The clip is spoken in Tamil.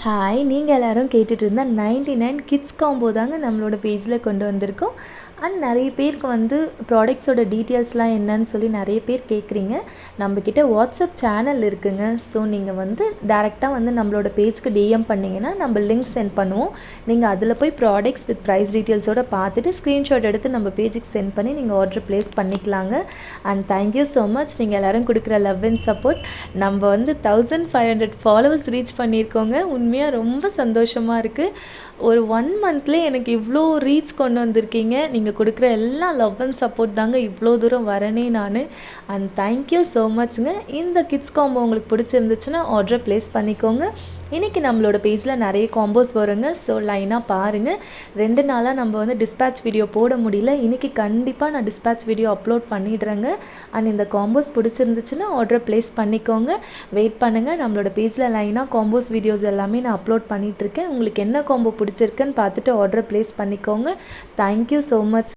ஹாய், நீங்கள் எல்லாரும் கேட்டுட்டு இருந்த 99 கிட்ஸ் காம்போ தாங்க நம்மளோட பேஜில் கொண்டு வந்திருக்கோம். அண்ட் நிறைய பேருக்கு வந்து ப்ராடக்ட்ஸோட டீட்டெயில்ஸ்லாம் என்னன்னு சொல்லி நிறைய பேர் கேட்குறீங்க. நம்மக்கிட்ட வாட்ஸ்அப் சேனல் இருக்குங்க. ஸோ நீங்கள் வந்து டேரெக்டாக வந்து நம்மளோட பேஜ்க்கு டிஎம் பண்ணிங்கன்னா நம்ம லிங்க் சென்ட் பண்ணுவோம். நீங்கள் அதில் போய் ப்ராடக்ட்ஸ் வித் ப்ரைஸ் டீட்டெயில்ஸோடு பார்த்துட்டு ஸ்க்ரீன்ஷாட் எடுத்து நம்ம பேஜுக்கு சென்ட் பண்ணி நீங்கள் ஆர்டர் ப்ளேஸ் பண்ணிக்கலாங்க. And thank you so much. நீங்கள் எல்லோரும் கொடுக்குற லவ் அண்ட் சப்போர்ட். நம்ம வந்து 1500 ஃபாலோவர்ஸ் ரீச் பண்ணியிருக்கோங்க. உண்மையாக ரொம்ப சந்தோஷமாக இருக்குது. ஒரு 1 மந்த்லேயே எனக்கு இவ்வளோ ரீச் கொண்டு வந்திருக்கீங்க. நீங்கள் கொடுக்குற எல்லா லவ் அண்ட் சப்போர்ட் தாங்க இவ்வளோ தூரம் வரனே நான். அண்ட் தேங்க்யூ ஸோ மச்ங்க. இந்த கிட்ஸ் காம்போ உங்களுக்கு பிடிச்சிருந்துச்சுன்னா ஆர்டர் ப்ளேஸ் பண்ணிக்கோங்க. இன்றைக்கி நம்மளோட பேஜில் நிறைய காம்போஸ் வருங்க. ஸோ லைனாக பாருங்கள். 2 நாளாக நம்ம வந்து டிஸ்பேட்ச் வீடியோ போட முடியல. இன்றைக்கி கண்டிப்பாக நான் டிஸ்பேட்ச் வீடியோ அப்லோட் பண்ணிடுறேங்க. அண்ட் இந்த காம்போஸ் பிடிச்சிருந்துச்சுன்னா ஆர்டர் ப்ளேஸ் பண்ணிக்கோங்க. வெயிட் பண்ணுங்கள். நம்மளோட பேஜில் லைனாக காம்போஸ் வீடியோஸ் எல்லாமே நான் அப்லோட் பண்ணிகிட்ருக்கேன். உங்களுக்கு என்ன காம்போ பிடிச்சிருக்குன்னு பார்த்துட்டு ஆர்டர் ப்ளேஸ் பண்ணிக்கோங்க. Thank you so much.